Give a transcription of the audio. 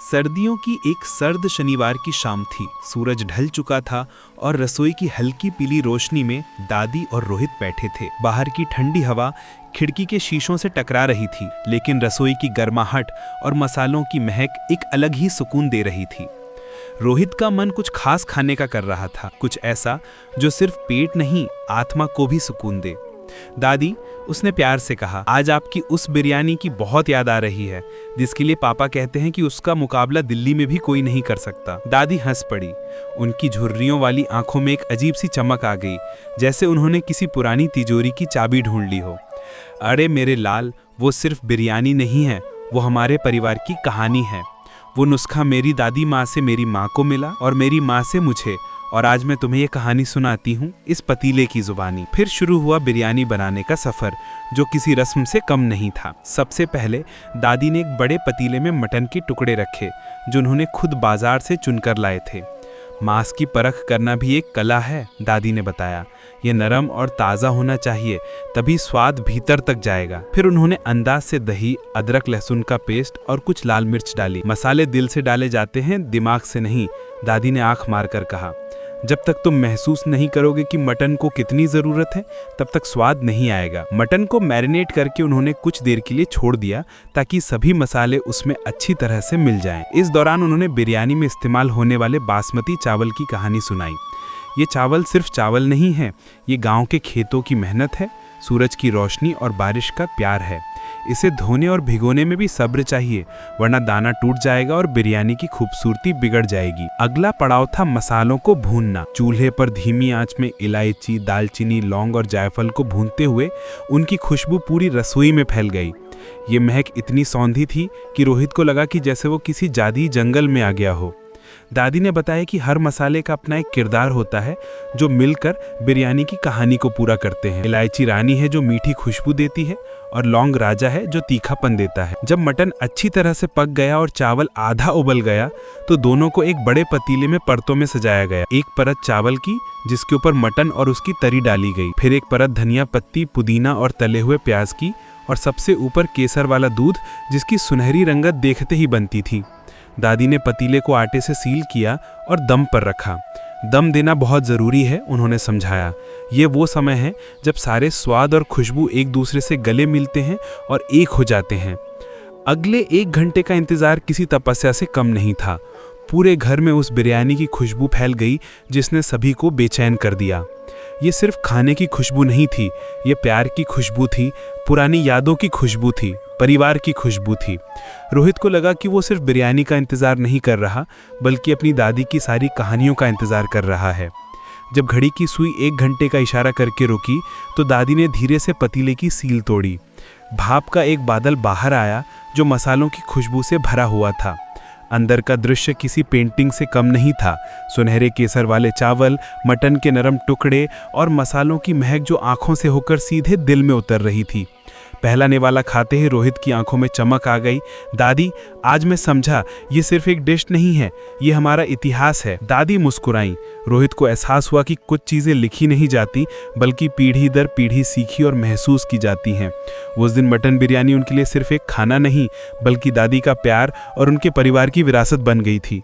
सर्दियों की एक सर्द शनिवार की शाम थी। सूरज ढल चुका था और रसोई की हल्की पीली रोशनी में दादी और रोहित बैठे थे। बाहर की ठंडी हवा खिड़की के शीशों से टकरा रही थी, लेकिन रसोई की गर्माहट और मसालों की महक एक अलग ही सुकून दे रही थी। रोहित का मन कुछ खास खाने का कर रहा था, कुछ ऐसा जो सिर्फ पेट नहीं, आत्मा को भी सुकून दे। दादी, उसने प्यार से कहा, आज आपकी उस बिरयानी की बहुत याद आ रही है, जिसके लिए पापा कहते हैं कि उसका मुकाबला दिल्ली में भी कोई नहीं कर सकता। दादी हंस पड़ी। उनकी झुर्रियों वाली आंखों में एक अजीब सी चमक आ गई, जैसे उन्होंने किसी पुरानी तिजोरी की चाबी ढूंढ ली हो। अरे मेरे लाल, वो सिर्फ बिरयानी नहीं है, वो हमारे परिवार की कहानी है। वो नुस्खा मेरी दादी माँ से मेरी माँ को मिला और मेरी माँ से मुझे, और आज मैं तुम्हें ये कहानी सुनाती हूँ इस पतीले की जुबानी। फिर शुरू हुआ बिरयानी बनाने का सफ़र, जो किसी रस्म से कम नहीं था। सबसे पहले दादी ने एक बड़े पतीले में मटन के टुकड़े रखे, जो उन्होंने खुद बाजार से चुनकर लाए थे। मांस की परख करना भी एक कला है, दादी ने बताया। ये नरम और ताज़ा होना चाहिए, तभी स्वाद भीतर तक जाएगा। फिर उन्होंने अंदाज से दही, अदरक लहसुन का पेस्ट और कुछ लाल मिर्च डाली। मसाले दिल से डाले जाते हैं, दिमाग से नहीं, दादी ने आंख मारकर कहा। जब तक तुम महसूस नहीं करोगे कि मटन को कितनी ज़रूरत है, तब तक स्वाद नहीं आएगा। मटन को मैरिनेट करके उन्होंने कुछ देर के लिए छोड़ दिया, ताकि सभी मसाले उसमें अच्छी तरह से मिल जाएं। इस दौरान उन्होंने बिरयानी में इस्तेमाल होने वाले बासमती चावल की कहानी सुनाई। ये चावल सिर्फ चावल नहीं है, ये गांव के खेतों की मेहनत है, सूरज की रोशनी और बारिश का प्यार है। इसे धोने और भिगोने में भी सब्र चाहिए, वरना दाना टूट जाएगा और बिरयानी की खूबसूरती बिगड़ जाएगी। अगला पड़ाव था मसालों को भूनना। चूल्हे पर धीमी आंच में इलायची, दालचीनी, लौंग और जायफल को भूनते हुए उनकी खुशबू पूरी रसोई में फैल गई। ये महक इतनी सौंधी थी कि रोहित को लगा कि जैसे वो किसी जादुई जंगल में आ गया हो। दादी ने बताया कि हर मसाले का अपना एक किरदार होता है, जो मिलकर बिरयानी की कहानी को पूरा करते हैं। इलायची रानी है जो मीठी खुशबू देती है, और लौंग राजा है जो तीखापन देता है। जब मटन अच्छी तरह से पक गया और चावल आधा उबल गया, तो दोनों को एक बड़े पतीले में परतों में सजाया गया। एक परत चावल की, जिसके ऊपर मटन और उसकी तरी डाली गई। फिर एक परत धनिया पत्ती, पुदीना और तले हुए प्याज की, और सबसे ऊपर केसर वाला दूध, जिसकी सुनहरी रंगत देखते ही बनती थी। दादी ने पतीले को आटे से सील किया और दम पर रखा। दम देना बहुत ज़रूरी है, उन्होंने समझाया। ये वो समय है जब सारे स्वाद और खुशबू एक दूसरे से गले मिलते हैं और एक हो जाते हैं। अगले 1 घंटे का इंतज़ार किसी तपस्या से कम नहीं था। पूरे घर में उस बिरयानी की खुशबू फैल गई, जिसने सभी को बेचैन कर दिया। ये सिर्फ खाने की खुशबू नहीं थी, ये प्यार की खुशबू थी, पुरानी यादों की खुशबू थी, परिवार की खुशबू थी। रोहित को लगा कि वो सिर्फ बिरयानी का इंतज़ार नहीं कर रहा, बल्कि अपनी दादी की सारी कहानियों का इंतज़ार कर रहा है। जब घड़ी की सुई 1 घंटे का इशारा करके रुकी, तो दादी ने धीरे से पतीले की सील तोड़ी। भाप का एक बादल बाहर आया, जो मसालों की खुशबू से भरा हुआ था। अंदर का दृश्य किसी पेंटिंग से कम नहीं था। सुनहरे केसर वाले चावल, मटन के नरम टुकड़े और मसालों की महक जो आंखों से होकर सीधे दिल में उतर रही थी। पहला निवाला खाते ही रोहित की आंखों में चमक आ गई। दादी, आज मैं समझा, ये सिर्फ एक डिश नहीं है, ये हमारा इतिहास है। दादी मुस्कुराई। रोहित को एहसास हुआ कि कुछ चीज़ें लिखी नहीं जाती, बल्कि पीढ़ी दर पीढ़ी सीखी और महसूस की जाती हैं। उस दिन मटन बिरयानी उनके लिए सिर्फ एक खाना नहीं, बल्कि दादी का प्यार और उनके परिवार की विरासत बन गई थी।